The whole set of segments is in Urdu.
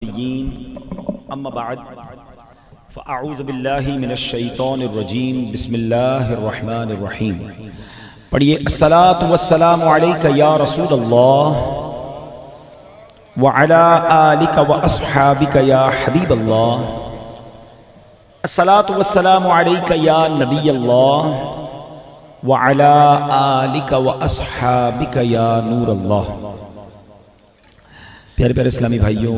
اما بعد فاعوذ باللہ من الشیطان الرجیم بسم اللہ الرحمن الرحیم پڑھیے الصلاۃ والسلام علیک یا رسول اللہ وعلی آلک واصحابک یا حبیب اللہ الصلاۃ والسلام علیک یا نبی اللہ وعلی آلک واصحابک یا نور اللہ۔ پیارے پیارے اسلامی بھائیوں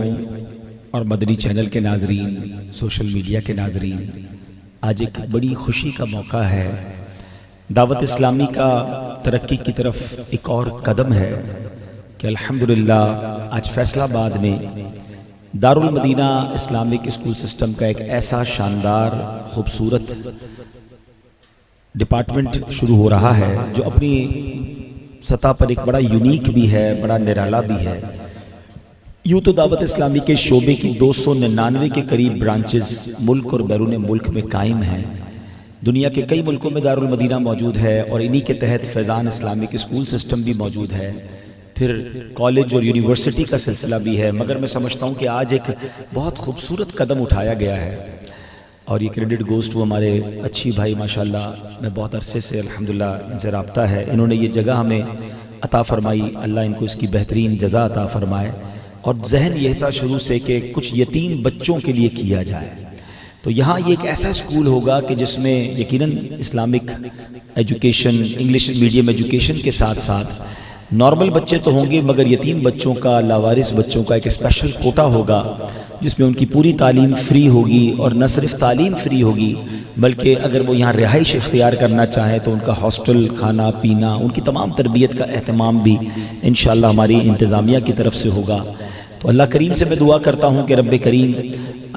اور مدنی چینل کے ناظرین، سوشل میڈیا کے ناظرین، آج ایک بڑی خوشی کا موقع ہے۔ دعوت اسلامی کا ترقی کی طرف ایک اور قدم ہے کہ الحمدللہ آج فیصل آباد میں دارالمدینہ اسلامک اسکول سسٹم کا ایک ایسا شاندار خوبصورت ڈپارٹمنٹ شروع ہو رہا ہے جو اپنی سطح پر ایک بڑا یونیک بھی ہے، بڑا نرالا بھی ہے۔ یوں تو دعوت اسلامی کے شعبے کی 299 کے قریب برانچز ملک اور بیرون ملک میں قائم ہیں۔ دنیا کے کئی ملکوں میں دارالمدینہ موجود ہے اور انہی کے تحت فیضان اسلامک اسکول سسٹم بھی موجود ہے، پھر کالج اور یونیورسٹی کا سلسلہ بھی ہے۔ مگر میں سمجھتا ہوں کہ آج ایک بہت خوبصورت قدم اٹھایا گیا ہے اور یہ کریڈٹ گوز ٹو ہمارے اچھی بھائی، ماشاءاللہ میں بہت عرصے سے الحمدللہ ان سے رابطہ ہے، انہوں نے یہ جگہ ہمیں عطا فرمائی، اللہ ان کو اس کی بہترین جزا عطا فرمائے۔ اور ذہن یہ تھا شروع سے کہ کچھ یتیم بچوں کے لیے کیا جائے، تو یہاں یہ ایک ایسا اسکول ہوگا کہ جس میں یقیناً Islamic education, English medium education کے ساتھ ساتھ نارمل بچے تو ہوں گے، مگر یتیم بچوں کا، لاوارث بچوں کا ایک اسپیشل کوٹا ہوگا جس میں ان کی پوری تعلیم فری ہوگی، اور نہ صرف تعلیم فری ہوگی بلکہ اگر وہ یہاں رہائش اختیار کرنا چاہیں تو ان کا ہاسٹل، کھانا پینا، ان کی تمام تربیت کا اہتمام بھی انشاءاللہ ہماری انتظامیہ کی طرف سے ہوگا۔ تو اللہ کریم سے میں دعا کرتا ہوں کہ رب کریم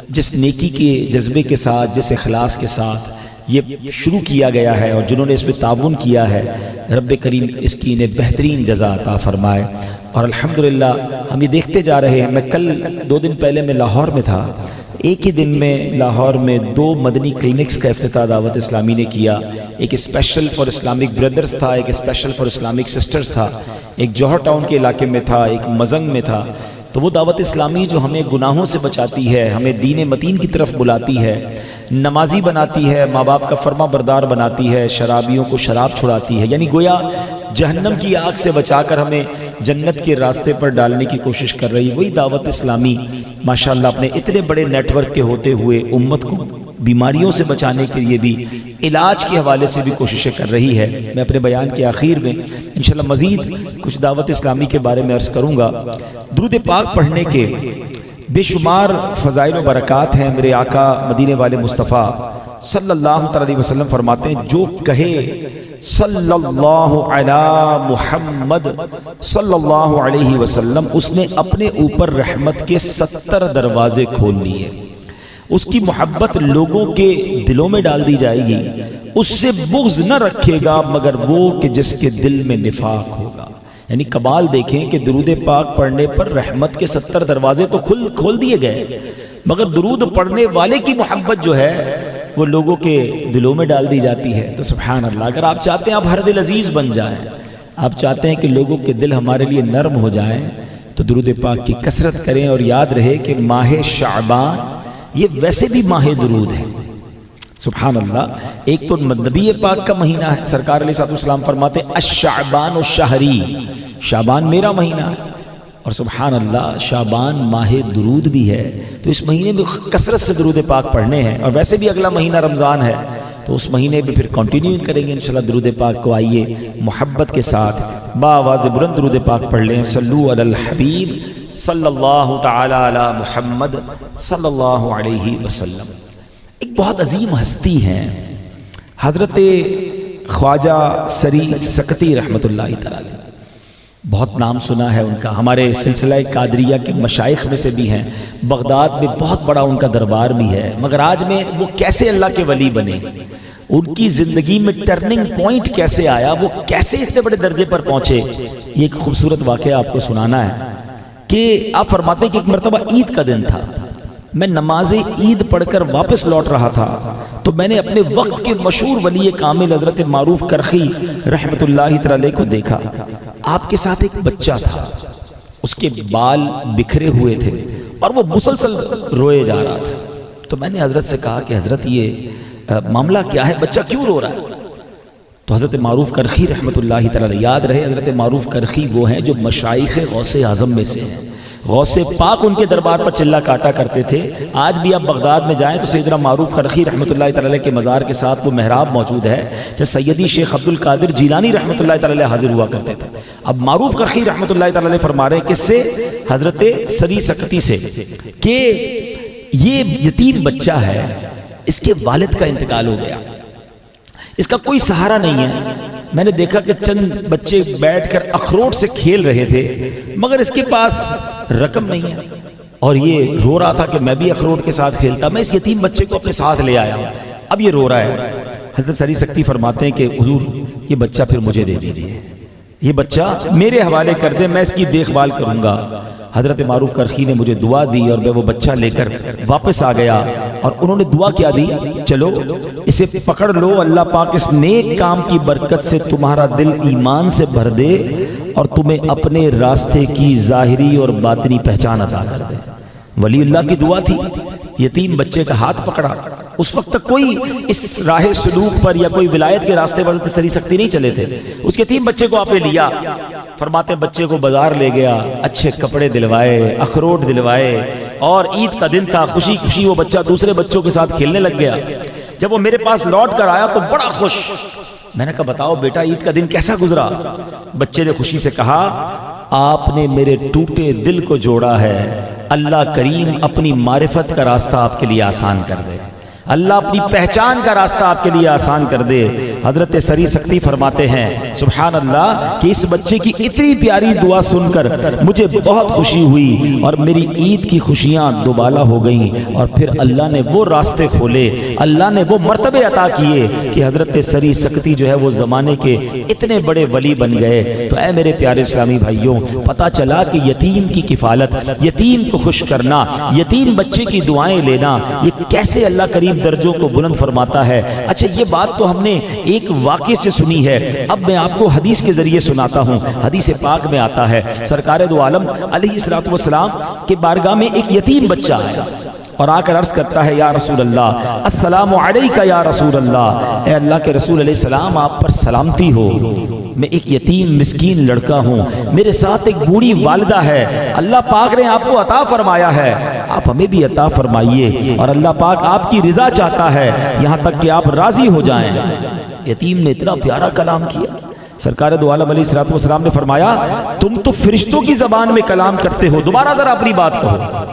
جس نیکی کے جذبے کے ساتھ، جس اخلاص کے ساتھ یہ شروع کیا گیا ہے اور جنہوں نے اس میں تعاون کیا ہے، رب کریم اس کی انہیں بہترین جزا عطا فرمائے۔ اور الحمدللہ ہم یہ دیکھتے جا رہے ہیں، میں کل 2 دن پہلے میں لاہور میں تھا، ایک ہی دن میں لاہور میں 2 مدنی کلینکس کا افتتاح دعوت اسلامی نے کیا۔ ایک اسپیشل فار اسلامک بردرز تھا، ایک اسپیشل فار اسلامک سسٹرز تھا، ایک جوہر ٹاؤن کے علاقے میں تھا، ایک مزنگ میں تھا۔ تو وہ دعوت اسلامی جو ہمیں گناہوں سے بچاتی ہے، ہمیں دین متین کی طرف بلاتی ہے، نمازی بناتی ہے، ماں باپ کا فرما بردار بناتی ہے، شرابیوں کو شراب چھڑاتی ہے، یعنی گویا جہنم کی آگ سے بچا کر ہمیں جنت کے راستے پر ڈالنے کی کوشش کر رہی، وہی دعوت اسلامی ماشاءاللہ اپنے اتنے بڑے نیٹ ورک کے ہوتے ہوئے امت کو بیماریوں سے بچانے کے لیے بھی علاج کے حوالے سے بھی کوششیں کر رہی ہے۔ میں اپنے بیان کے آخر میں انشاءاللہ مزید کچھ دعوت اسلامی کے بارے میں عرض کروں گا۔ درود پاک پڑھنے کے بے شمار فضائل و برکات ہیں۔ میرے آقا مدینے والے مصطفیٰ صلی اللہ علیہ وسلم فرماتے ہیں، جو کہے صلی اللہ علی محمد صلی اللہ علیہ وسلم، اس نے اپنے اوپر رحمت کے 70 دروازے کھول لیے۔ اس کی محبت لوگوں کے دلوں میں ڈال دی جائے گی، اس سے بغض نہ رکھے گا مگر وہ کہ جس کے دل میں نفاق ہوگا۔ یعنی کمال دیکھیں کہ درود پاک پڑھنے پر رحمت کے 70 دروازے تو کھول دیے گئے، مگر درود پڑھنے والے کی محبت جو ہے وہ لوگوں کے دلوں میں ڈال دی جاتی ہے۔ تو سبحان اللہ، اگر آپ چاہتے ہیں آپ ہر دل عزیز بن جائیں، آپ چاہتے ہیں کہ لوگوں کے دل ہمارے لیے نرم ہو جائیں، تو درود پاک کی کثرت کریں۔ اور یاد رہے کہ ماہ شعبان یہ ویسے بھی ماہ درود ہے۔ سبحان اللہ، ایک تو نبی پاک کا مہینہ ہے، سرکار علیہ السلام فرماتے ہیں الشعبان الشہری، شعبان میرا مہینہ ہے، اور سبحان اللہ شعبان ماہ درود بھی ہے۔ تو اس مہینے میں کثرت سے درود پاک پڑھنے ہیں، اور ویسے بھی اگلا مہینہ رمضان ہے تو اس مہینے میں پھر کنٹینیو کریں گے انشاءاللہ درود پاک کو۔ آئیے محبت کے ساتھ بآواز بلند درود پاک پڑھ لیں۔ صلو علی الحبیب صلی اللہ تعالی علی محمد صلی اللہ علیہ وسلم۔ ایک بہت عظیم ہستی ہیں حضرت خواجہ سری سکتی رحمۃ اللہ تعالی، بہت نام سنا ہے ان کا، ہمارے سلسلہ قادریہ کے مشائخ میں سے بھی ہیں، بغداد میں بہت بڑا ان کا دربار بھی ہے، مگر آج میں وہ کیسے اللہ کے ولی بنے، ان کی زندگی میں ٹرننگ پوائنٹ کیسے آیا، وہ کیسے اتنے بڑے درجے پر پہنچے، یہ ایک خوبصورت واقعہ آپ کو سنانا ہے۔ کہ آپ فرماتے ہیں کہ ایک مرتبہ عید کا دن تھا، میں نماز عید پڑھ کر واپس لوٹ رہا تھا تو میں نے اپنے وقت کے مشہور ولی کامل حضرت معروف کرخی رحمت اللہ تعالی کو دیکھا۔ آپ کے ساتھ ایک بچہ تھا، اس کے بال بکھرے ہوئے تھے اور وہ مسلسل روئے جا رہا تھا۔ تو میں نے حضرت سے کہا کہ حضرت یہ معاملہ کیا ہے، بچہ کیوں رو رہا ہے؟ تو حضرت معروف کرخی رحمۃ اللہ تعالی، یاد رہے حضرت معروف کرخی وہ ہیں جو مشائخ غوث اعظم میں سے ہیں، غوث پاک ان کے دربار پر چلا کاٹا کرتے تھے۔ آج بھی آپ بغداد میں جائیں تو سیدنا معروف کرخی رحمۃ اللہ تعالی کے مزار کے ساتھ وہ محراب موجود ہے جو سیدی شیخ عبد القادر جیلانی رحمۃ اللہ تعالی حاضر ہوا کرتے تھے۔ اب معروف کرخی رحمۃ اللہ تعالی فرما رہے ہیں کس سے؟ حضرت سری سکتی سے، کہ یہ یتیم بچہ ہے، اس کے والد کا انتقال ہو گیا، اس کا کوئی سہارا نہیں ہے۔ میں نے دیکھا کہ چند بچے بیٹھ کر اخروٹ سے کھیل رہے تھے مگر اس کے پاس رقم نہیں ہے، اور یہ رو رہا تھا کہ میں بھی اخروٹ کے ساتھ کھیلتا، میں اس یتیم بچے کو اپنے ساتھ لے آیا ہوں، اب یہ رو رہا ہے۔ حضرت سری سکتی فرماتے ہیں کہ حضور یہ بچہ پھر مجھے دے دیجئے، یہ بچہ میرے حوالے کر دیں، میں اس کی دیکھ بھال کروں گا۔ حضرت معروف کرخی نے مجھے دعا دی اور میں وہ بچہ لے کر واپس آ گیا، اور انہوں نے دعا کیا دی، چلو اسے پکڑ لو، اللہ پاک اس نیک کام کی برکت سے تمہارا دل ایمان سے بھر دے اور تمہیں اپنے راستے کی ظاہری اور باطنی پہچان عطا کر دے۔ ولی اللہ کی دعا تھی، یتیم بچے کا ہاتھ پکڑا۔ اس وقت تک کوئی اس راہ سلوک پر یا کوئی ولایت کے راستے پر سری سکتی نہیں چلے تھے۔ اس یتیم بچے کو آپ نے لیا، فرماتے بچے کو بازار لے گیا، اچھے کپڑے دلوائے، اخروٹ دلوائے، اور عید کا دن تھا، خوشی خوشی وہ بچہ دوسرے بچوں کے ساتھ کھیلنے لگ گیا۔ جب وہ میرے پاس لوٹ کر آیا تو بڑا خوش، میں نے کہا بتاؤ بیٹا عید کا دن کیسا گزرا؟ بچے نے خوشی سے کہا آپ نے میرے ٹوٹے دل کو جوڑا ہے، اللہ کریم اپنی معرفت کا راستہ آپ کے لیے آسان کر دے، اللہ اپنی پہچان کا راستہ آپ کے لیے آسان کر دے۔ حضرت سری سکتی فرماتے ہیں سبحان اللہ کہ اس بچے کی اتنی پیاری دعا سن کر مجھے بہت خوشی ہوئی اور میری عید کی خوشیاں دوبالا ہو گئیں، اور پھر اللہ نے وہ راستے کھولے، اللہ نے وہ مرتبے عطا کیے کہ حضرت سری سکتی جو ہے وہ زمانے کے اتنے بڑے ولی بن گئے۔ تو اے میرے پیارے اسلامی بھائیوں، پتہ چلا کہ یتیم کی کفالت، یتیم کو خوش کرنا، یتیم بچے کی دعائیں لینا، یہ کیسے اللہ کریم درجوں کو بلند فرماتا ہے۔ اچھا یہ بات تو ہم نے ایک واقعے سے سنی ہے، اب میں آپ کو حدیث کے ذریعے سناتا ہوں۔ حدیث پاک میں آتا ہے سرکار دو عالم علیہ الصلوۃ والسلام کے بارگاہ میں ایک یتیم بچہ آیا اور آ کر عرض کرتا ہے یا رسول اللہ السلام علیکہ یا رسول اللہ، اے اللہ کے رسول علیہ السلام آپ پر سلامتی ہو، میں ایک یتیم مسکین لڑکا ہوں، میرے ساتھ ایک بوڑھی والدہ ہے، اللہ پاک نے آپ کو عطا فرمایا ہے، آپ ہمیں بھی عطا فرمائیے، اور اللہ پاک آپ کی رضا چاہتا ہے یہاں تک کہ آپ راضی ہو جائیں۔ یتیم نے اتنا پیارا کلام کیا، سرکار دو عالم علیہ الصلوۃ والسلام نے فرمایا تم تو فرشتوں کی زبان میں کلام کرتے ہو، دوبارہ ذرا اپنی بات کہو۔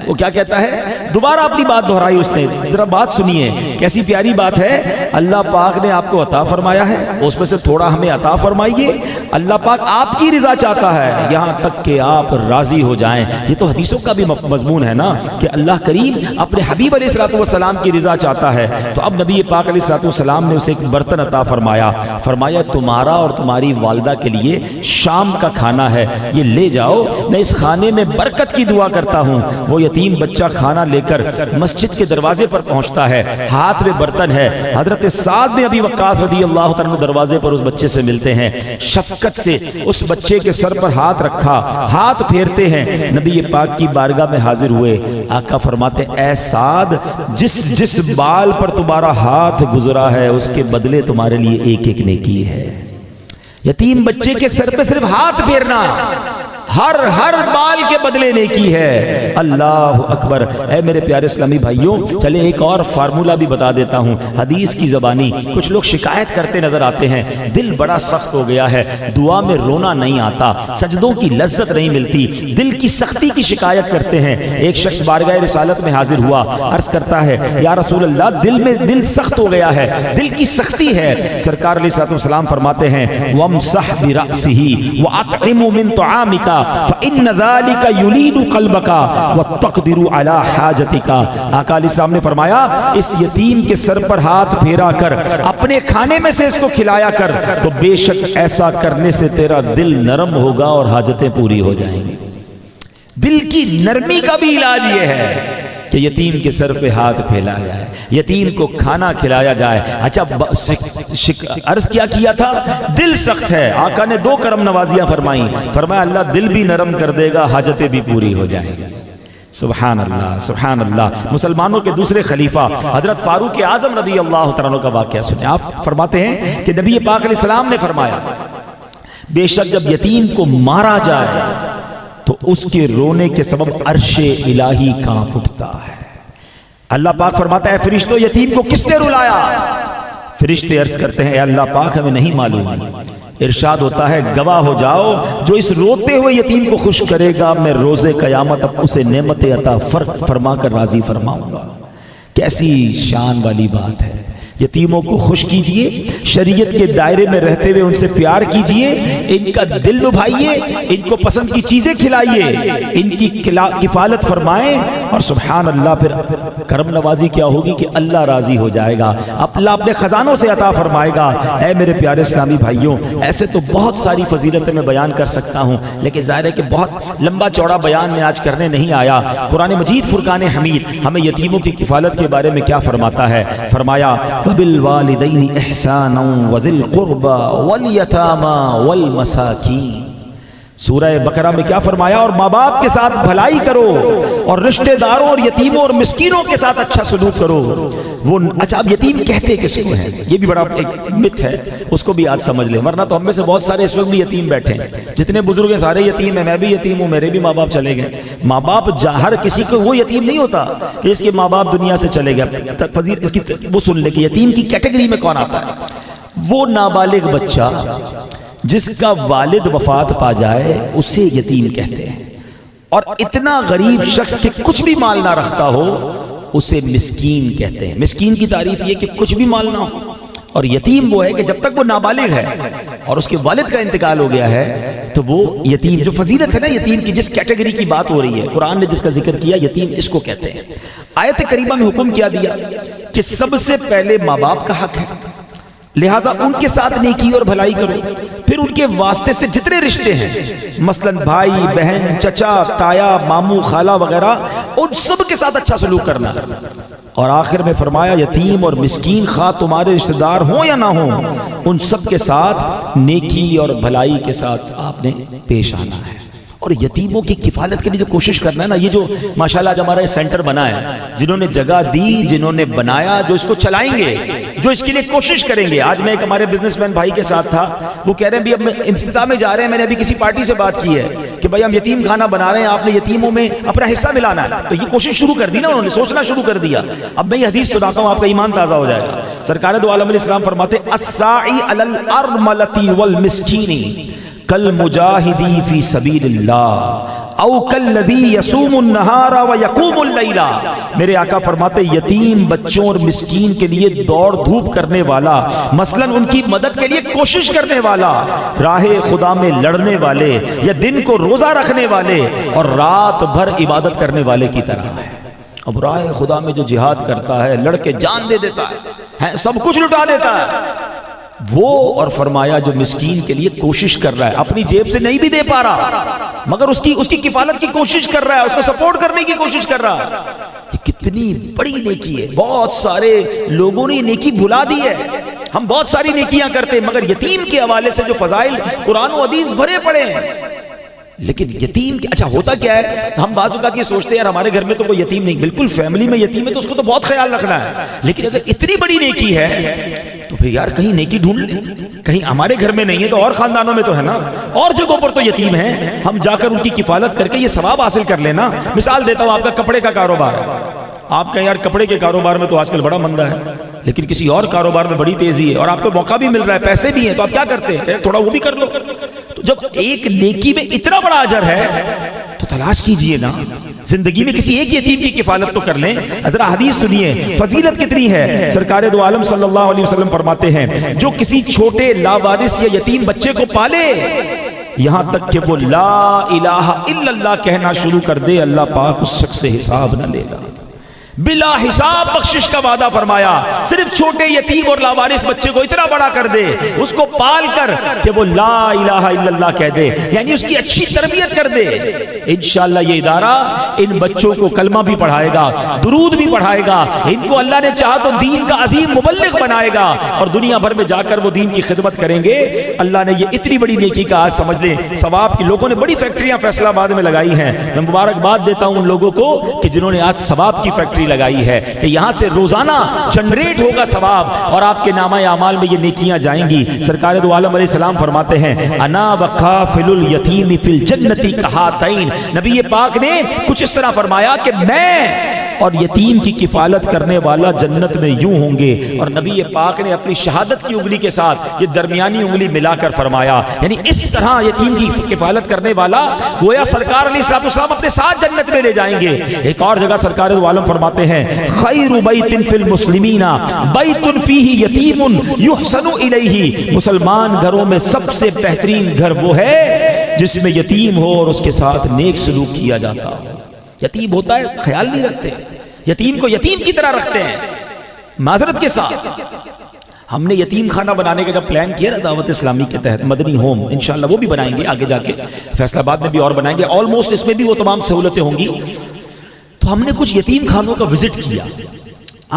وہ کیا کہتا ہے؟ دوبارہ اپنی بات دہرائی اس نے، ذرا بات سنیے کیسی پیاری بات ہے، اللہ پاک نے آپ کو عطا فرمایا ہے، اس میں سے تھوڑا ہمیں عطا فرمائیے، اللہ پاک آپ کی رضا چاہتا ہے یہاں تک کہ آپ راضی ہو جائیں۔ یہ تو حدیثوں کا بھی مضمون ہے نا کہ اللہ کریم اپنے حبیب علیہ الصلوۃ والسلام کی رضا چاہتا ہے۔ تو اب نبی پاک علیہ الصلوۃ والسلام نے اسے ایک برتن عطا فرمایا، فرمایا تمہارا اور تمہاری والدہ کے لیے شام کا کھانا ہے، یہ لے جاؤ، میں اس کھانے میں برکت کی دعا کرتا ہوں۔ وہ یتیم بچہ کھانا لے کر مسجد کے دروازے پر پہنچتا ہے، ہاتھ میں برتن ہے، حضرت سعد بن ابی وقاص رضی اللہ تعالیٰ عنہ دروازے پر اس بچے سے ملتے ہیں، شفقت سے اس بچے کے سر پر ہاتھ رکھا، ہاتھ پھیرتے ہیں، نبی پاک کی بارگاہ میں حاضر ہوئے، آقا فرماتے اے سعد جس بال پر تمہارا ہاتھ گزرا ہے اس کے بدلے تمہارے لیے ایک ایک نیکی ہے۔ یتیم بچے کے سر پہ صرف ہاتھ پھیرنا ہر بال کے بدلے نیکی ہے۔ اللہ اکبر۔ اے میرے پیارے اسلامی بھائیوں، چلیں ایک اور فارمولہ بھی بتا دیتا ہوں حدیث کی زبانی۔ کچھ لوگ شکایت کرتے نظر آتے ہیں دل بڑا سخت ہو گیا ہے، دعا میں رونا نہیں آتا، سجدوں کی لذت نہیں ملتی، دل کی سختی کی شکایت کرتے ہیں۔ ایک شخص بارگاہ رسالت میں حاضر ہوا، عرض کرتا ہے یا رسول اللہ دل سخت ہو گیا ہے، دل کی سختی ہے۔ سرکار علیہ السلام فرماتے ہیں وَامْسَحْ بِرَأْسِهِ وَأَطْعِمُ مِنْ طَعَامِكَ فَإِنَّ ذَلِكَ يُلِينُ قَلْبَكَ وَتَقْدِرُ عَلَى حَاجَتِكَ۔ آقا علیہ السلام نے فرمایا اس یتیم کے سر پر ہاتھ پھیرا کر اپنے کھانے میں سے اس کو کھلایا کر، تو بے شک ایسا کرنے سے تیرا دل نرم ہوگا اور حاجتیں پوری ہو جائیں گی۔ دل کی نرمی کا بھی علاج یہ ہے کہ یتیم کے سر پہ ہاتھ پھیلا جائے، یتیم کو کھانا کھلایا جائے۔ اچھا عرض کیا تھا دل سخت ہے، آقا نے 2 کرم نوازیاں فرمائیں، فرمایا اللہ دل بھی نرم کر دے گا، حاجتیں بھی پوری ہو جائیں گی۔ سبحان اللہ سبحان اللہ. مسلمانوں کے دوسرے خلیفہ حضرت فاروق اعظم رضی اللہ تعالیٰ عنہ کا واقعہ سنیں. آپ فرماتے ہیں کہ نبی پاک علیہ السلام نے فرمایا بے شک جب یتیم کو مارا جائے تو اس کے رونے کے سبب عرش الہی کانپ اٹھتا ہے. اللہ پاک فرماتا ہے فرشتوں یتیم کو کس نے رلایا؟ فرشتے عرض کرتے ہیں اے اللہ پاک ہمیں نہیں معلوم. ارشاد ہوتا ہے گواہ ہو جاؤ جو اس روتے ہوئے یتیم کو خوش کرے گا میں روز قیامت اب اسے نعمت عطا فرما کر راضی فرماؤں گا. کیسی شان والی بات ہے. یتیموں کو خوش کیجئے، شریعت کے دائرے میں رہتے ہوئے ان سے پیار کیجئے، ان کا دل لبھائیے، ان کو پسند کی چیزیں کھلائیے، ان کی کفالت فرمائیں، اور سبحان اللہ پھر کرم نوازی کیا ہوگی کہ اللہ راضی ہو جائے گا، اللہ اپنے خزانوں سے عطا فرمائے گا. اے میرے پیارے اسلامی بھائیوں، ایسے تو بہت ساری فضیلتیں میں بیان کر سکتا ہوں، لیکن ظاہر ہے کہ بہت لمبا چوڑا بیان میں آج کرنے نہیں آیا. قرآن مجید فرقان حمید ہمیں یتیموں کی کفالت کے بارے میں کیا فرماتا ہے؟ فرمایا وَبِالْوَالِدَيْنِ إِحْسَانًا وَذِي الْقُرْبَى وَالْيَتَامَى وَالْمَسَاكِينِ. سورہ بقرہ میں کیا فرمایا؟ اور ماں باپ کے ساتھ بھلائی کرو اور رشتہ داروں اور یتیموں اور مسکینوں کے ساتھ اچھا سلوک کرو. وہ اچھا اب یتیم کہتے کس کو ہیں؟ یہ بھی بڑا ایک مت ہے، اس کو بھی آج سمجھ لیں، ورنہ تو ہم میں سے بہت سارے اس وقت بھی یتیم بیٹھے ہیں. جتنے بزرگ ہیں سارے یتیم ہیں، میں بھی یتیم ہوں، میرے بھی ماں باپ چلے گئے. ماں باپ ہر کسی کو وہ یتیم نہیں ہوتا کہ اس کے ماں باپ دنیا سے چلے گئے. اس کی وہ سن لے کہ یتیم کی کیٹیگری میں کون آتا ہے؟ وہ نابالغ بچہ جس کا والد وفات پا جائے اسے یتیم کہتے ہیں، اور اتنا غریب شخص کہ کچھ بھی مال نہ رکھتا ہو اسے مسکین کہتے ہیں. مسکین کی تعریف یہ کہ کچھ بھی مال نہ ہو، اور یتیم وہ ہے کہ جب تک وہ نابالغ ہے اور اس کے والد کا انتقال ہو گیا ہے تو وہ یتیم. جو فضیلت ہے نا یتیم کی، جس کیٹیگری کی بات ہو رہی ہے قرآن نے جس کا ذکر کیا، یتیم اس کو کہتے ہیں. آیت کریمہ میں حکم کیا دیا کہ سب سے پہلے ماں باپ کا حق ہے، لہذا ان کے ساتھ نیکی اور بھلائی کرو. پھر ان کے واسطے سے جتنے رشتے ہیں مثلا بھائی بہن چچا تایا ماموں خالہ وغیرہ، ان سب کے ساتھ اچھا سلوک کرنا. اور آخر میں فرمایا یتیم اور مسکین خواہ تمہارے رشتہ دار ہوں یا نہ ہوں، ان سب کے ساتھ نیکی اور بھلائی کے ساتھ آپ نے پیش آنا ہے. اور یتیموں کی کفالت کے لیے جو کوشش کرنا ہے نا، یہ جو ماشاءاللہ آج ہمارا سینٹر بنا ہے، جنہوں نے جگہ دی، جنہوں نے بنایا، جو اس کو چلائیں گے، جو اس کے لیے کوشش کریں گے. آج میں ایک ہمارے بزنس مین بھائی کے ساتھ تھا، وہ کہہ رہے ہیں بھی اب افتتاح میں جا رہے ہیں، میں نے ابھی کسی پارٹی سے بات کی ہے کہ بھائی ہم یتیم خانہ بنا رہے ہیں، آپ نے یتیموں میں اپنا حصہ ملانا ہے. تو یہ کوشش شروع کر دی نا، انہوں نے سوچنا شروع کر دیا. اب میں یہ حدیث سناتا ہوں، آپ کا ایمان تازہ ہو جائے گا. سرکار دو عالم علیہ السلام فرماتے الساعی علی الارملۃ والمسکین کالمجاہدی فی سبیل اللہ او کالذی یصوم النہار ویقوم اللیل. میرے آقا فرماتے یتیم بچوں اور مسکین کے لیے دوڑ دھوپ کرنے والا، مثلا ان کی مدد کے لیے کوشش کرنے والا، راہ خدا میں لڑنے والے یا دن کو روزہ رکھنے والے اور رات بھر عبادت کرنے والے کی طرح ہے. اب راہ خدا میں جو جہاد کرتا ہے، لڑ کے جان دے دیتا ہے، سب کچھ لٹا دیتا ہے وہ. اور فرمایا جو مسکین کے لیے کوشش کر رہا ہے، اپنی جیب سے نہیں بھی دے پا رہا مگر اس کی کفالت کی کوشش کر رہا ہے، اس کو سپورٹ کرنے کی کوشش کر رہا ہے، یہ کتنی بڑی نیکی ہے. بہت سارے لوگوں نے یہ نیکی بھلا دی ہے. ہم بہت ساری نیکیاں کرتے ہیں مگر یتیم کے حوالے سے جو فضائل قرآن و حدیث بھرے پڑے ہیں. لیکن یتیم اچھا ہوتا کیا ہے؟ ہم بعض اوقات یہ سوچتے ہیں یار ہمارے گھر میں تو کوئی یتیم نہیں، بالکل فیملی میں یتیم ہے تو اس کو تو بہت خیال رکھنا ہے. لیکن اگر اتنی بڑی نیکی ہے تو پھر یار کہیں نیکی ڈھونڈ لیں. کہیں ہمارے گھر میں نہیں ہے تو اور خاندانوں میں تو ہے نا، اور جگہوں پر تو یتیم ہیں، ہم جا کر ان کی کفالت کر کے یہ ثواب حاصل کر لینا. مثال دیتا ہوں، آپ کا کپڑے کا کاروبار ہے، آپ کا یار کپڑے کے کاروبار میں تو آج کل بڑا مندہ ہے، لیکن کسی اور کاروبار میں بڑی تیزی ہے اور آپ کو موقع بھی مل رہا ہے، پیسے بھی ہیں، تو آپ کیا کرتے ہیں؟ تھوڑا وہ بھی کر لو. تو جب ایک نیکی میں اتنا بڑا اجر ہے تو تلاش کیجئے نا، زندگی میں کسی ایک یتیم کی کفالت تو کر لیں. ذرا حدیث سنیے فضیلت کتنی ہے. سرکار دو عالم صلی اللہ علیہ وسلم فرماتے ہیں جو کسی چھوٹے لاوارث یا یتیم بچے کو پالے یہاں تک کہ وہ لا الہ الا اللہ کہنا شروع کر دے، اللہ پاک اس شخص سے حساب نہ لے گا. بلا حساب بخشش کا وعدہ فرمایا. صرف چھوٹے یتیم اور لاوارث بچے کو اتنا بڑا کر دے, اس کو پال کر کہ وہ لا الہ الا اللہ کہہ دے, یعنی اس کی اچھی تربیت کر دے. انشاءاللہ یہ ادارہ ان بچوں کو کلمہ بھی پڑھائے گا, درود بھی پڑھائے گا, ان کو اللہ نے چاہا تو دین کا عظیم مبلغ بنائے گا, اور دنیا بھر میں جا کر وہ دین کی خدمت کریں گے. اللہ نے یہ اتنی بڑی نیکی کا آج سمجھ لیں ثواب کی. لوگوں نے بڑی فیکٹریاں فیصل آباد میں لگائی ہیں. میں مبارکباد دیتا ہوں ان لوگوں کو کہ جنہوں نے آج ثواب کی فیکٹری لگائی ہے, کہ یہاں سے روزانہ جنریٹ ہوگا ثواب اور آپ کے نامہ اعمال میں یہ نیکیاں جائیں گی. سرکار دو عالم علیہ السلام فرماتے ہیں انا وکافل الیتیم فی الجنۃ کہاتین. نبی پاک نے کچھ اس طرح فرمایا کہ میں اور یتیم کی کفالت کرنے والا جنت میں یوں ہوں گے. اور نبی پاک نے اپنی شہادت کی انگلی کے ساتھ یہ درمیانی انگلی ملا کر فرمایا, یعنی اس طرح یتیم کی کفالت کرنے والا گویا سرکار علیہ الصلوۃ والسلام اپنے ساتھ جنت میں لے جائیں گے. ایک اور جگہ سرکار دو عالم فرماتے ہیں خیر بیت فی المسلمین بیت فیہ یتیم یحسن الیہ. مسلمان گھروں میں سب سے بہترین گھر وہ ہے جس میں یتیم ہو اور اس کے ساتھ نیک سلوک کیا جاتا ہو. یتیم ہوتا ہے خیال نہیں رکھتے, یتیم کو یتیم کی طرح رکھتے ہیں. معذرت کے ساتھ ہم نے یتیم خانہ بنانے کا جب پلان کیا نا دعوت اسلامی کے تحت, مدنی ہوم, انشاءاللہ وہ بھی بنائیں گے آگے جا کے, فیصل آباد میں بھی اور بنائیں گے, آلموسٹ اس میں بھی وہ تمام سہولتیں ہوں گی. تو ہم نے کچھ یتیم خانوں کا وزٹ کیا.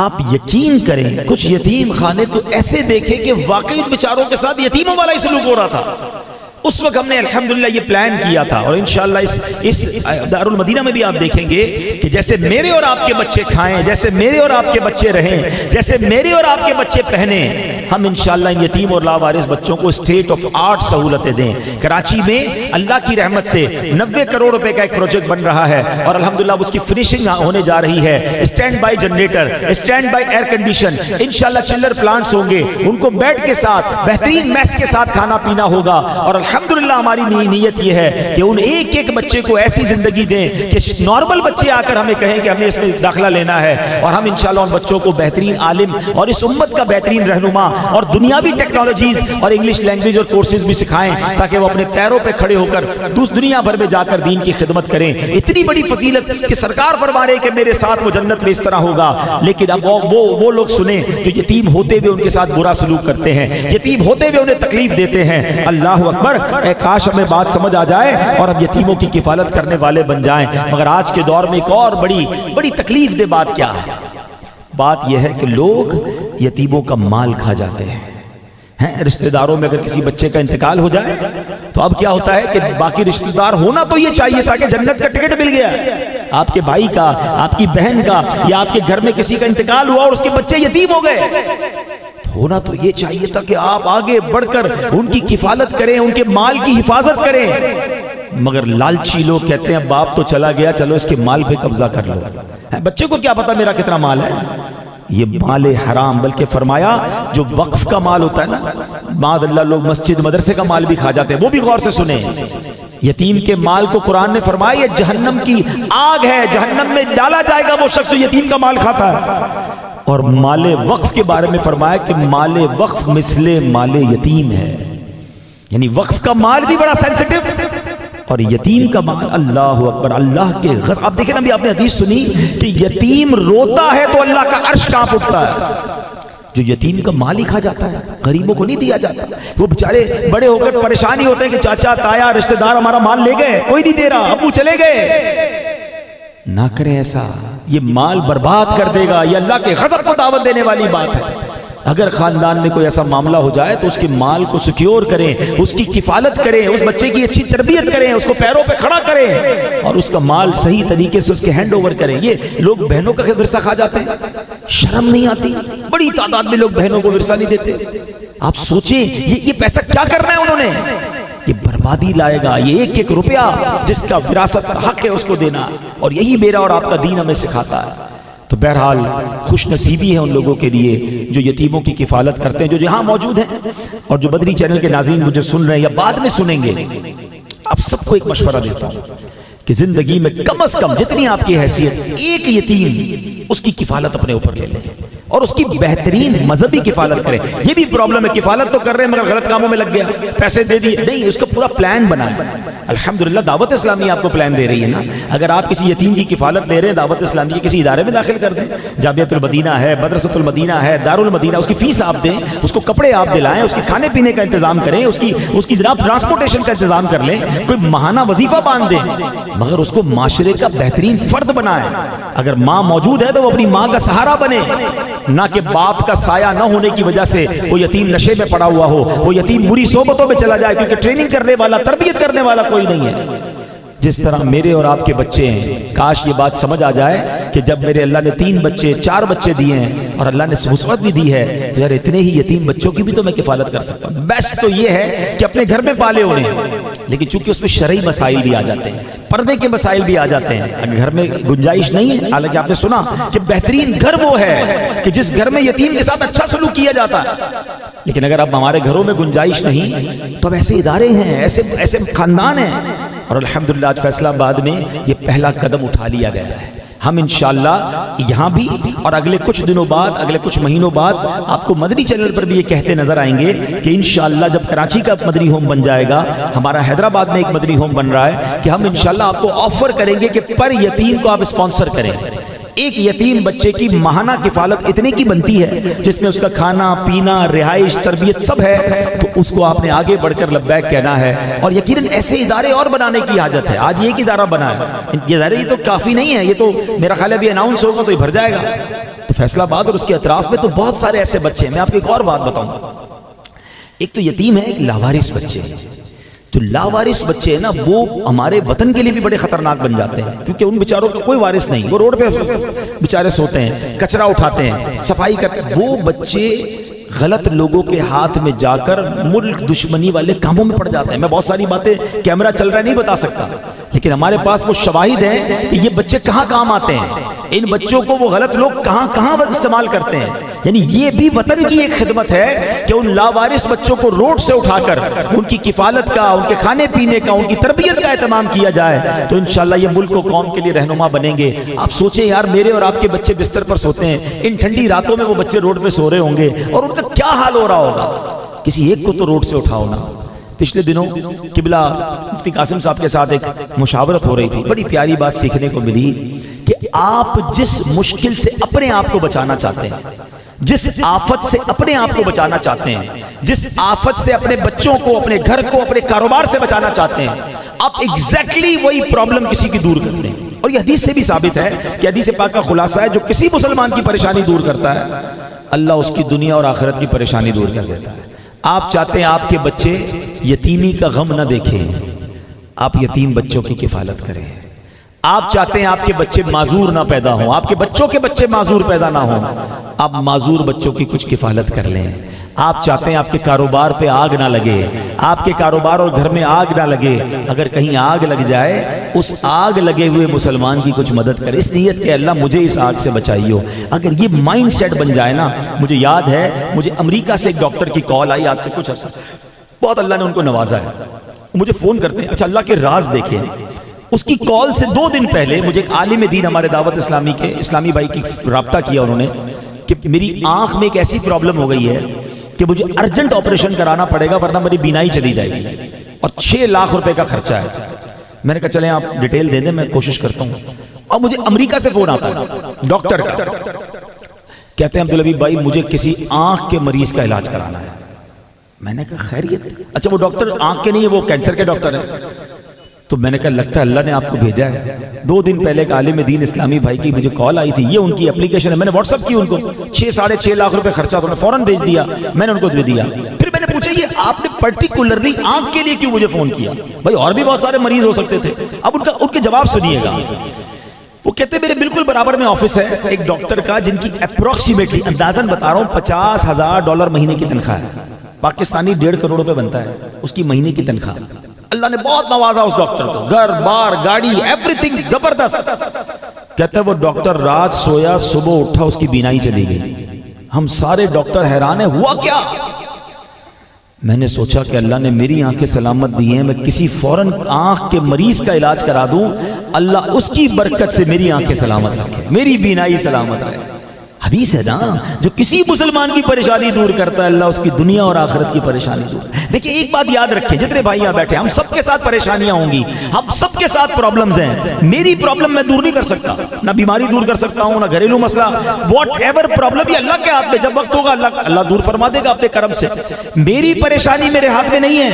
آپ یقین کریں کچھ یتیم خانے تو ایسے دیکھے کہ واقعی بیچاروں کے ساتھ یتیموں والا ہی سلوک ہو رہا تھا. اس وقت ہم نے الحمدللہ یہ پلان کیا تھا, اور انشاءاللہ اس دارالمدینہ میں بھی آپ دیکھیں گے کہ جیسے میرے اور آپ کے بچے کھائیں, جیسے میرے اور آپ کے بچے رہیں, جیسے میرے اور آپ کے بچے پہنیں, ہم انشاءاللہ ان یتیم اور لاوارث بچوں کو اسٹیٹ آف آرٹ سہولتیں دیں. کراچی میں اللہ کی رحمت سے 90 کروڑ روپے کا ایک پروجیکٹ بن رہا ہے, اور الحمدللہ اس کی فنیشنگ ہونے جا رہی ہے. Stand by generator, stand by air condition, انشاءاللہ چلر پلانٹس ہوں گے, ان کو بیڈ کے ساتھ بہترین میس کے ساتھ کھانا پینا ہوگا. اور الحمدللہ ہماری نیت یہ ہے کہ ان ایک ایک بچے کو ایسی زندگی دیں کہ نارمل بچے آ کر ہمیں کہیں کہ ہمیں اس میں داخلہ لینا ہے, اور ہم انشاءاللہ ان بچوں کو بہترین عالم اور اس امت کا بہترین رہنما اور دنیاوی ٹیکنالوجیز اور انگلش لینگویج اور کورسز بھی سکھائیں, تاکہ وہ اپنے پیروں پہ کھڑے ہو کر دنیا بھر میں جا کر دین کی خدمت کریں. اتنی بڑی فضیلت کہ سرکار فرما رہے کہ میرے ساتھ وہ جنت میں اس طرح ہوگا. لیکن اب وہ لوگ سنیں جو یتیم ہوتے ہوئے ان کے ساتھ برا سلوک کرتے ہیں, یتیم ہوتے ہوئے انہیں تکلیف دیتے ہیں. اللہ اکبر, کاش ہمیں بات سمجھ آ جائے اور ہم یتیموں کی کفالت کرنے والے بن جائیں. مگر آج کے دور میں ایک اور بڑی تکلیف دہ بات کیا ہے؟ بات یہ ہے کہ لوگ یتیموں کا مال کھا جاتے ہیں. رشتہ داروں میں اگر کسی بچے کا انتقال ہو جائے تو اب کیا ہوتا ہے کہ باقی رشتہ دار ہونا تو یہ چاہیے تھا کہ جنت کا ٹکٹ مل گیا, آپ کے بھائی کا, آپ کی بہن کا, یا آپ کے گھر میں کسی کا انتقال ہوا اور اس کے بچے یتیم ہو گئے, ہونا تو یہ چاہیے تھا کہ آپ آگے بڑھ کر ان کی کفالت کریں, ان کے مال کی حفاظت کریں. مگر لالچی لوگ کہتے ہیں باپ تو چلا گیا, چلو اس کے مال پہ قبضہ کر لو. بچے کو کیا پتا میرا کتنا مال ہے؟ یہ مال حرام. بلکہ فرمایا جو وقف کا مال ہوتا ہے نا, معاذ اللہ لوگ مسجد مدرسے کا مال بھی کھا جاتے ہیں. وہ بھی غور سے سنیں, یتیم کے مال کو قرآن نے فرمایا یہ جہنم کی آگ ہے, جہنم میں ڈالا جائے گا وہ شخص جو یتیم کا مال کھاتا ہے. اور مال وقف کے بارے میں فرمایا کہ مال وقف مثل مال یتیم ہے, یعنی وقف کا مال بھی بڑا سینسٹیو اور یتیم کا مال. اللہ اکبر, اللہ کے غضب. آپ دیکھیں نا, ابھی آپ نے حدیث سنی کہ یتیم روتا ہے تو اللہ کا عرش کانپ اٹھتا ہے. جو یتیم کا مال ہی کھا جاتا ہے, غریبوں کو نہیں دیا جاتا, وہ بیچارے بڑے ہو کر پریشانی ہوتے ہیں کہ چاچا تایا رشتہ دار ہمارا مال لے گئے, کوئی نہیں دے رہا, ابو چلے گئے. نہ کریں ایسا, یہ مال برباد کر دے گا. یہ اللہ کے غضب کو دعوت دینے والی بات ہے. اگر خاندان میں کوئی ایسا معاملہ ہو جائے تو اس کے مال کو سیکیور کریں, اس کی کفالت کریں, اس بچے کی اچھی تربیت کریں, اس کو پیروں پہ کھڑا کریں اور اس کا مال صحیح طریقے سے اس کے ہینڈ اوور کریں. یہ لوگ بہنوں کا ورثہ کھا جاتے ہیں, شرم نہیں آتی؟ بڑی تعداد میں لوگ بہنوں کو ورثہ نہیں دیتے. آپ سوچیں یہ پیسہ کیا کرنا ہے انہوں نے, یہ بربادی لائے گا. یہ ایک ایک روپیہ جس کا وراثت حق ہے اس کو دینا, اور یہی میرا اور آپ کا دین ہمیں سکھاتا ہے. تو بہرحال خوش نصیبی ہے ان لوگوں کے لیے جو یتیموں کی کفالت کرتے ہیں, جو یہاں موجود ہیں اور جو بدری چینل کے ناظرین مجھے سن رہے ہیں یا بعد میں سنیں گے. آپ سب کو ایک مشورہ دیتا ہوں کہ زندگی میں کم از کم جتنی آپ کی حیثیت, ایک یتیم اس کی کفالت اپنے اوپر لے لیں اور اس کی بہترین مذہبی کفالت کریں. یہ بھی پرابلم ہے, کفالت تو کر رہے ہیں مگر غلط کاموں میں لگ گیا, پیسے دے دیے, نہیں, اس کا پورا پلان بنائیں. الحمدللہ دعوت اسلامی آپ کو پلان دے رہی ہے نا. اگر آپ کسی یتیم کی کفالت لے رہے ہیں دعوت اسلامی کے کسی ادارے میں داخل کر دیں, جامعۃ المدینہ ہے, مدرسۃ المدینہ ہے, دارالمدینہ, اس کی فیس آپ دیں, اس کو کپڑے آپ دلائیں, اس کے کھانے پینے کا انتظام کریں, اس کی جناب ٹرانسپورٹیشن کا انتظام کر لیں, کوئی ماہانہ وظیفہ باندھ دیں, مگر اس کو معاشرے کا بہترین فرد بنائیں. اگر ماں موجود ہے تو وہ اپنی ماں کا سہارا بنے, نہ کہ باپ کا سایہ نہ ہونے کی وجہ سے وہ یتیم نشے میں پڑا ہوا ہو, وہ یتیم بری صحبتوں میں چلا جائے کیونکہ ٹریننگ کرنے والا, تربیت کرنے والا کوئی نہیں ہے. جس طرح میرے اور آپ کے بچے ہیں, کاش یہ بات سمجھ آ جائے کہ جب میرے اللہ نے 3 بچے 4 بچے دیے ہیں اور اللہ نے وسعت بھی دی ہے تو یار اتنے ہی یتیم بچوں کی بھی تو میں کفالت کر سکتا ہوں. بیسٹ تو یہ ہے کہ اپنے گھر میں پالے ہوئے ہیں, لیکن چونکہ اس میں شرعی مسائل بھی آ جاتے ہیں, پردے کے مسائل بھی آ جاتے ہیں. اگر گھر میں گنجائش نہیں ہے, حالانکہ آپ نے سنا کہ بہترین گھر وہ ہے کہ جس گھر میں یتیم کے ساتھ اچھا سلوک کیا جاتا ہے, لیکن اگر اب ہمارے گھروں میں گنجائش نہیں تو اب ایسے ادارے ہیں, ایسے خاندان ہیں. اور الحمدللہ آج فیصلہ آباد میں یہ پہلا قدم اٹھا لیا گیا ہے. ہم انشاءاللہ یہاں بھی اور اگلے کچھ دنوں بعد, اگلے کچھ مہینوں بعد آپ کو مدنی چینل پر بھی یہ کہتے نظر آئیں گے کہ انشاءاللہ جب کراچی کا مدنی ہوم بن جائے گا, ہمارا حیدرآباد میں ایک مدنی ہوم بن رہا ہے, کہ ہم انشاءاللہ آپ کو آفر کریں گے کہ پر یتیم کو آپ اسپانسر کریں. ایک یتیم بچے کی ماہانہ کفالت اتنے کی بنتی ہے جس میں اس کا کھانا پینا, رہائش, تربیت سب ہے, تو اس کو آپ نے آگے بڑھ کر لبیک کہنا ہے. اور یقیناً ایسے ادارے اور بنانے کی حاجت ہے. آج ایک ادارہ بنا ہے, یہ ادارے یہ تو کافی نہیں ہے, یہ تو میرا خیال ہے ابھی اناؤنس ہوگا تو یہ بھر جائے گا. تو فیصلہ آباد اور اس کے اطراف میں تو بہت سارے ایسے بچے ہیں. میں آپ کو ایک اور بات بتاؤں, ایک تو یتیم ہے, ایک لاوارث بچے ہیں. جو لاوارث بچے ہیں نا وہ ہمارے وطن کے لیے بھی بڑے خطرناک بن جاتے ہیں, کیونکہ ان بیچاروں کا کوئی وارث نہیں, وہ روڈ پہ بیچارے سوتے ہیں, کچرا اٹھاتے ہیں, صفائی کرتے ہیں. وہ بچے غلط لوگوں کے ہاتھ میں جا کر ملک دشمنی والے کاموں میں پڑ جاتے ہیں. میں بہت ساری باتیں کیمرہ چل رہا ہے نہیں بتا سکتا, لیکن ہمارے پاس وہ شواہد ہیں کہ یہ بچے کہاں کام آتے ہیں. ان بچوں کو وہ غلط لوگ کہاں کہاں استعمال کرتے ہیں. یعنی یہ بھی وطن کی ایک خدمت ہے کہ ان لاوارث بچوں کو روڈ سے اٹھا کر ان کی کفالت کا, ان کے کھانے پینے کا, ان کی تربیت کا اہتمام کیا جائے تو انشاءاللہ یہ ملک و قوم کے لیے رہنما بنیں گے. آپ سوچیں یار, میرے اور آپ کے بچے بستر پر سوتے ہیں, ان ٹھنڈی راتوں میں وہ بچے روڈ پہ سو رہے ہوں گے اور ان کا کیا حال ہو رہا ہوگا. کسی ایک کو تو روڈ سے اٹھاؤ نا. پچھلے دنوں قبلہ مفتی قاسم صاحب کے ساتھ ایک مشاورت ہو رہی تھی, بڑی پیاری بات سیکھنے کو ملی کہ آپ جس مشکل سے اپنے آپ کو بچانا چاہتے ہیں, جس آفت سے اپنے آپ کو بچانا چاہتے ہیں, جس آفت سے اپنے بچوں کو, اپنے گھر کو, اپنے کاروبار سے بچانا چاہتے ہیں, آپ ایگزیکٹلی وہی پرابلم کسی کی دور کرتے ہیں. اور یہ حدیث سے بھی ثابت ہے کہ حدیث پاک کا خلاصہ ہے, جو کسی مسلمان کی پریشانی دور کرتا ہے اللہ اس کی دنیا اور آخرت کی پریشانی دور کر دیتا ہے. آپ چاہتے ہیں آپ کے بچے یتیمی کا غم نہ دیکھیں, آپ یتیم بچوں کی کفالت کریں. آپ چاہتے ہیں آپ کے بچے معذور نہ پیدا ہوں, آپ کے بچوں کے بچے معذور پیدا نہ ہوں, آپ معذور بچوں کی کچھ کفالت کر لیں. آپ چاہتے ہیں آپ کے کاروبار پہ آگ نہ لگے, آپ کے کاروبار اور گھر میں آگ نہ لگے, اگر کہیں آگ لگ جائے اس آگ لگے ہوئے مسلمان کی کچھ مدد کرے, اس نیت کہ اللہ مجھے اس آگ سے بچائیو. اگر یہ مائنڈ سیٹ بن جائے نا, مجھے یاد ہے مجھے امریکہ سے ایک ڈاکٹر کی کال آئی آج سے کچھ عرصہ, بہت اللہ نے ان کو نوازا ہے, مجھے فون کرتے ہیں, اچھا اللہ کے راز دیکھیں. اس کی کال سے 2 دن پہلے مجھے ایک عالم دین ہمارے دعوت اسلامی کے اسلامی بھائی کی رابطہ کیا انہوں نے کہ میری آنکھ میں ایک ایسی پرابلم ہو گئی ہے کہ مجھے ارجنٹ آپریشن کرانا پڑے گا ورنہ میری بینائی چلی جائے گی اور 6 لاکھ روپے کا خرچہ ہے. میں نے کہا چلیں آپ ڈیٹیل دے دیں, میں کوشش کرتا ہوں. اور مجھے امریکہ سے فون آتا ہے ڈاکٹر کا, کہتے ہیں عبدالحبیب بھائی مجھے کسی آنکھ کے مریض کا علاج کرانا ہے. میں نے کہا خیریت؟ اچھا وہ ڈاکٹر آنکھ کے نہیں ہے, وہ کینسر کے ڈاکٹر ہیں. تو میں نے کہا لگتا ہے اللہ نے آپ کو بھیجا ہے. 2 دن پہلے ایک عالم دین اسلامی بھائی کی مجھے کال آئی تھی, یہ ان کی اپلیکیشن ہے, میں نے واٹس ایپ کی ان کو, 6-6.5 لاکھ روپے خرچہ, تو فوراً بھیج دیا, میں نے ان کو دے دیا. پھر میں نے پوچھا یہ آپ نے پرٹیکولرلی آنکھ کے لیے کیوں مجھے فون کیا؟ بھائی اور بھی بہت سارے مریض ہو سکتے تھے. اب ان کے جواب سنیے گا. وہ کہتے ہیں میرے بالکل برابر میں آفس ہے ایک ڈاکٹر کا جن کی اپروکسیمیٹلی اندازاً بتا رہا ہوں $50,000 مہینے کی تنخواہ ہے, پاکستانی 1.5 کروڑ روپے بنتا ہے اس کی مہینے کی تنخواہ. اللہ نے بہت نوازا اس ڈاکٹر کو, گھر بار گاڑی ایوری تھنگ زبردست. کہتا ہے وہ ڈاکٹر رات سویا, صبح اٹھا, اس کی بینائی چلی گئی. ہم سارے ڈاکٹر حیران ہیں, ہوا کیا؟ میں نے سوچا کہ اللہ نے میری آنکھیں سلامت دی ہیں, میں کسی فوراً آنکھ کے مریض کا علاج کرا دوں, اللہ اس کی برکت سے میری آنکھیں سلامت رکھے, میری بینائی سلامت رہے. حدیث ہے نا، جو کسی مسلمان کی پریشانی دور کرتا ہے اللہ اس کی دنیا اور آخرت کی پریشانی دور۔ دیکھیں ایک بات یاد رکھیں، جتنے بھائی یہاں بیٹھے ہم سب کے ساتھ پریشانیاں ہوں گی، ہم سب کے ساتھ پرابلمز ہیں۔ میری پرابلم میں دور نہیں کر سکتا، نہ بیماری دور کر سکتا ہوں، نہ گھریلو مسئلہ، واٹ ایور پرابلم، یہ اللہ کے ہاتھ میں، جب وقت ہوگا اللہ دور فرما دے گا اپنے کرم سے۔ میری پریشانی میرے ہاتھ میں نہیں ہے،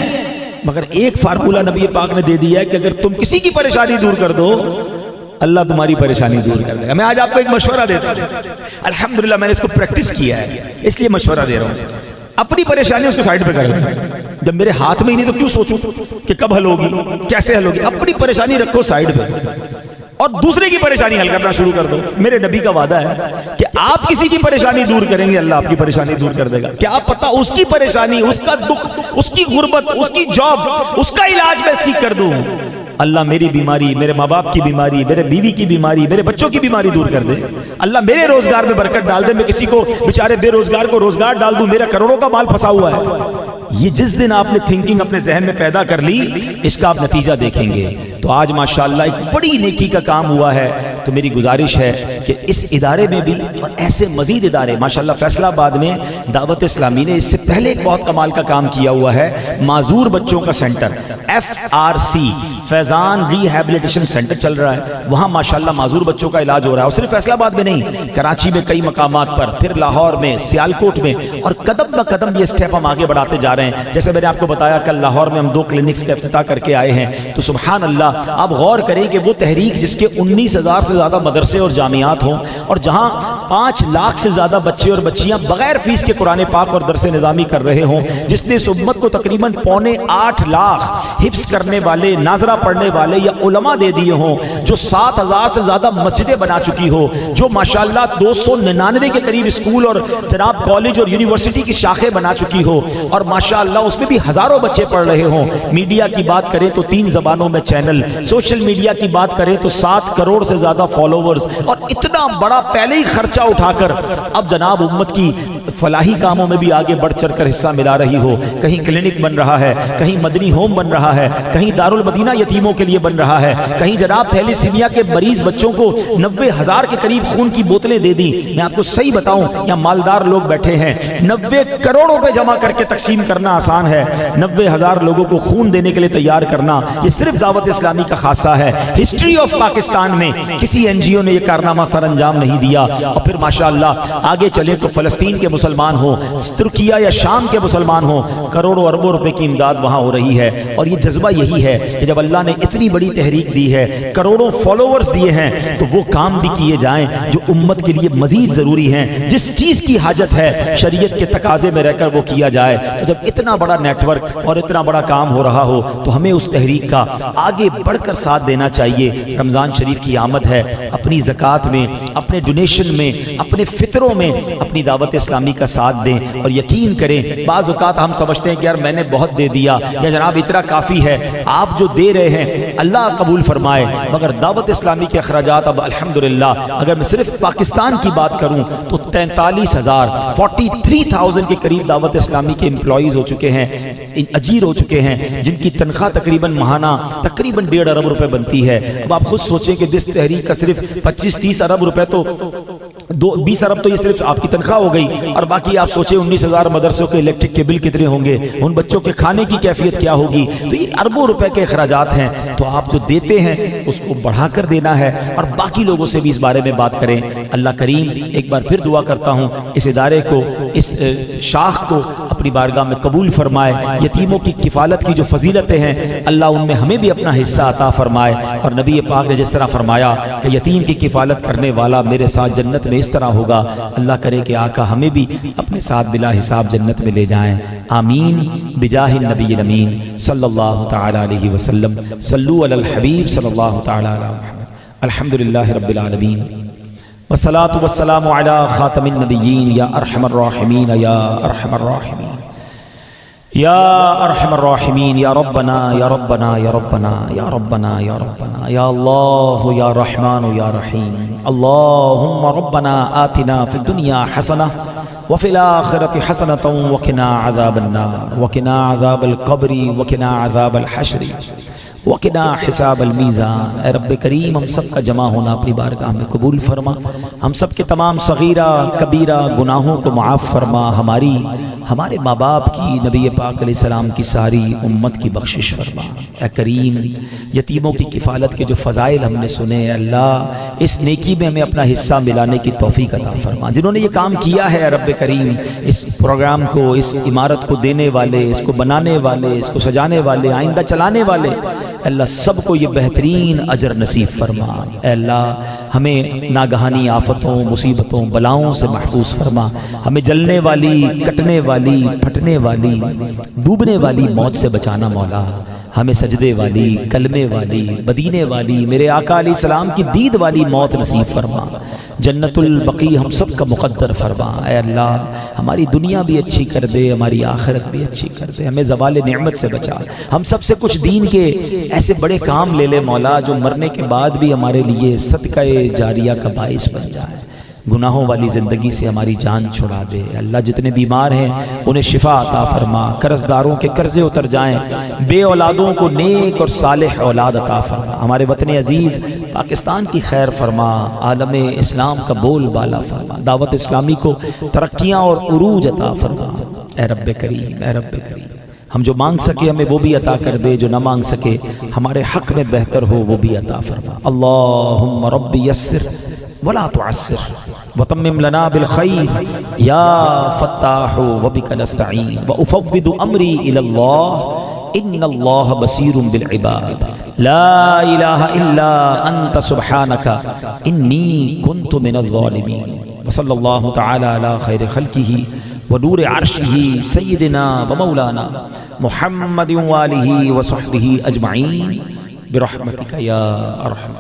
مگر ایک فارمولہ نبی پاک نے دے دیا ہے کہ اگر تم کسی کی پریشانی دور کر دو اللہ تمہاری پریشانی دور کر دے گا۔ میں آج آپ کو ایک مشورہ دیتا ہوں، الحمدللہ میں نے اس کو پریکٹس کیا ہے اس لیے مشورہ دے رہا ہوں۔ اپنی پریشانی اس کو سائڈ پہ کر دیں، جب میرے ہاتھ میں ہی نہیں تو کیوں سوچوں کہ کب حل ہوگی، کیسے حل ہوگی۔ اپنی پریشانی رکھو سائڈ پہ اور دوسرے کی پریشانی حل کرنا شروع کر دو۔ میرے نبی کا وعدہ ہے کہ آپ کسی کی پریشانی دور کریں گے اللہ آپ کی پریشانی دور کر دے گا۔ کیا آپ پتہ اس کی پریشانی، اس کا دکھ، اس کی غربت، اس کی جاب، اس کا علاج میں سیکھ کر دوں، اللہ میری بیماری، میرے ماں باپ کی بیماری، میرے بیوی کی بیماری، میرے بچوں کی بیماری دور کر دے۔ اللہ میرے روزگار میں برکت ڈال دے، میں کسی کو بیچارے بے روزگار کو روزگار ڈال دوں، میرا کروڑوں کا مال پھنسا ہوا ہے۔ یہ جس دن آپ نے تھنکنگ اپنے ذہن میں پیدا کر لی اس کا آپ نتیجہ دیکھیں گے۔ تو آج ماشاءاللہ ایک بڑی نیکی کا کام ہوا ہے، تو میری گزارش ہے کہ اس ادارے میں بھی اور ایسے مزید ادارے، ماشاءاللہ فیصل آباد میں دعوت اسلامی نے اس سے پہلے ایک بہت کمال کا کام کیا ہوا ہے، معذور بچوں کا سینٹر FRC فیضان ریہیبلیٹیشن سینٹر چل رہا ہے، وہاں ماشاءاللہ معذور بچوں کا علاج ہو رہا ہے، اور صرف فیصل آباد میں نہیں، کراچی میں کئی مقامات پر، پھر لاہور میں، سیالکوٹ میں، اور قدم بہ قدم یہ سٹیپ ہم آگے بڑھاتے جا رہے ہیں۔ جیسے میں نے آپ کو بتایا کل لاہور میں ہم 2 کلینکس کا افتتاح کر کے آئے ہیں، تو سبحان اللہ آپ غور کریں کہ وہ تحریک جس کے 19,000 سے زیادہ مدرسے اور جامعات ہوں، اور جہاں 5 لاکھ سے زیادہ بچے اور بچیاں بغیر فیس کے قرآن پاک اور درس نظامی کر رہے ہوں، جس نے اس امت کو تقریباً 7.25 لاکھ حفظ کرنے والے، ناظرہ پڑھنے والے یا علماء دے دیے ہوں، جو 7,000 سے زیادہ مسجدیں بنا چکی ہو، جو ماشاءاللہ 299 کے قریب اسکول اور جناب کالج اور یونیورسٹی کی شاخیں بنا چکی ہو، اور ماشاءاللہ اس میں بھی ہزاروں بچے پڑھ رہے ہوں۔ میڈیا کی بات کریں تو 3 زبانوں میں چینل، سوشل میڈیا کی بات کریں تو 7 کروڑ سے زیادہ فالوورز، اور اتنا بڑا پہلے ہی خرچہ اٹھا کر اب جناب امت کی فلاحی کاموں میں بھی آگے بڑھ چڑھ کر حصہ ملا رہی ہو۔ کہیں کلینک بن رہا ہے، کہیں مدنی ہوم بن رہا ہے، کہیں دارالمدینہ یتیموں کے لیے بن رہا ہے، کہیں جناب تھیلیسیمیا کے مریض بچوں کو 90,000 کے قریب خون کی بوتلیں دے دی۔ میں آپ کو صحیح بتاؤں، یہاں مالدار لوگ بیٹھے ہیں، 90 کروڑ روپے جمع کر کے تقسیم کرنا آسان ہے، 90,000 لوگوں کو خون دینے کے لیے تیار کرنا یہ صرف دعوت اسلامی کا خاصہ ہے۔ ہسٹری آف پاکستان میں کسی NGO نے یہ کارنامہ سر انجام نہیں دیا۔ اور پھر ماشاءاللہ آگے چلے تو فلسطین کے مسلمان ہوں، ترکیہ یا شام کے مسلمان ہوں، کروڑوں اربوں روپے کی امداد وہاں ہو رہی ہے۔ اور یہ جذبہ یہی ہے کہ جب اللہ نے اتنی بڑی تحریک دی ہے، کروڑوں فالوورز دیے ہیں، تو وہ کام بھی کیے جائیں جو امت کے لیے مزید ضروری ہیں۔ جس چیز کی حاجت ہے شریعت کے تقاضے میں رہ کر وہ کیا جائے۔ تو جب اتنا بڑا نیٹ ورک اور اتنا بڑا کام ہو رہا ہو تو ہمیں اس تحریک کا آگے بڑھ کر ساتھ دینا چاہیے۔ رمضان شریف کی آمد ہے، اپنی زکوٰۃ میں، اپنے ڈونیشن میں، اپنے فطروں میں اپنی دعوت اسلامی کا ساتھ دیں، اور یقین کریں بعض اوقات ہم سمجھتے ہیں کہ یار میں نے بہت دے دیا یا جناب اتنا کافی ہے۔ آپ جو دے رہے ہیں اللہ قبول فرمائے، مگر دعوت اسلامی کے اخراجات اب الحمدللہ اگر میں صرف پاکستان کی بات کروں تو 43,000 کے قریب دعوت اسلامی کے امپلائیز ہو چکے ہیں، اجیر ہو چکے ہیں، جن کی تنخواہ تقریباً ماہانہ تقریباً 1.5 ارب روپے بنتی ہے۔ اب آپ خود سوچیں کہ جس تحریک کا صرف 25-30 ارب روپے تو 20 ارب تو یہ صرف آپ کی تنخواہ ہو گئی، اور باقی آپ سوچیں 19,000 مدرسوں کے الیکٹرک کے بل کتنے ہوں گے، ان بچوں کے کھانے کی کیفیت کیا ہوگی۔ تو یہ اربوں روپے کے اخراجات ہیں، تو آپ جو دیتے ہیں اس کو بڑھا کر دینا ہے، اور باقی لوگوں سے بھی اس بارے میں بات کریں۔ اللہ کریم ایک بار پھر دعا کرتا ہوں اس ادارے کو، اس شاخ کو اپنی بارگاہ میں قبول فرمائے۔ یتیموں کی کفالت کی جو فضیلتیں ہیں اللہ ان میں ہمیں بھی اپنا حصہ عطا فرمائے، اور نبی پاک نے جس طرح فرمایا کہ یتیم کی کفالت کرنے والا میرے ساتھ جنت میں اس طرح ہوگا، اللہ کرے کہ آقا ہمیں بھی اپنے ساتھ بلا حساب جنت میں لے جائیں۔ آمین بجاہ النبی الامین صلی اللہ تعالی علیہ وسلم۔ صلو علی الحبیب صلی اللہ تعالی علی محمد۔ الحمدللہ رب العالمین والصلاة والسلام علی خاتم النبیین یا ارحم الراحمین یا ارحم الراحمین یا ارحم الراحمین یا ربنا یا ربنا یا ربنا یا ربنا یا ربنا یا اللہ یا رحمان یا رحیم۔ اللہم ربنا آتنا فی الدنیا حسنہ وفی الآخرۃ حسنۃ وقنا عذاب النار وقنا عذاب القبر وقنا عذاب الحشر وقنا حساب المیزان۔ اے رب کریم ہم سب کا جمع ہونا اپنی بارگاہ میں قبول فرما، ہم سب کے تمام صغیرہ کبیرہ گناہوں کو معاف فرما، ہمارے ماں باپ کی، نبی پاک علیہ السلام کی ساری امت کی بخشش فرما۔ اے کریم یتیموں کی کفالت کے جو فضائل ہم نے سنے، اے اللہ اس نیکی میں ہمیں اپنا حصہ ملانے کی توفیق عطا فرما۔ جنہوں نے یہ کام کیا ہے اے رب کریم، اس پروگرام کو، اس عمارت کو دینے والے، اس کو بنانے والے، اس کو سجانے والے، آئندہ چلانے والے، اللہ سب کو یہ بہترین اجر نصیب فرما۔ اے اللہ ہمیں ناگہانی آفتوں، مصیبتوں، بلاؤں سے محفوظ فرما، ہمیں جلنے والی، کٹنے والی، پھٹنے والی، ڈوبنے والی موت سے بچانا مولا، ہمیں سجدے والی، کلمے والی، مدینے والی، میرے آقا علیہ السلام کی دید والی موت نصیب فرما، جنت البقیع ہم سب کا مقدر فرما۔ اے اللہ ہماری دنیا بھی اچھی کر دے، ہماری آخرت بھی اچھی کر دے، ہمیں زوال نعمت سے بچا، ہم سب سے کچھ دین کے ایسے بڑے کام لے لے مولا جو مرنے کے بعد بھی ہمارے لیے صدقہ جاریہ کا باعث بن جائے، گناہوں والی زندگی سے ہماری جان چھڑا دے۔ اللہ جتنے بیمار ہیں انہیں شفا عطا فرما، قرض داروں کے قرضے اتر جائیں، بے اولادوں کو نیک اور صالح اولاد عطا فرما، ہمارے وطن عزیز پاکستان کی خیر فرما، عالم اسلام کا بول بالا فرما، دعوت اسلامی کو ترقیاں اور عروج عطا فرما۔ اے رب کریم، اے رب کریم ہم جو مانگ سکے ہمیں وہ بھی عطا کر دے، جو نہ مانگ سکے ہمارے حق میں بہتر ہو وہ بھی عطا فرما۔ اللہم رب یسر ولا تعسر وتمم لنا بالخیر یا فتاح وبک نستعین وافوض امری الی اللہ ان اللہ بصیر بالعباد لا الہ الا انت سبحانک انی کنت من الظالمین۔ وصلی اللہ تعالی علی خیر خلقہ ونور عرشہ سیدنا ومولانا محمد وآلہ وصحبہ اجمعین برحمتک یا ارحم۔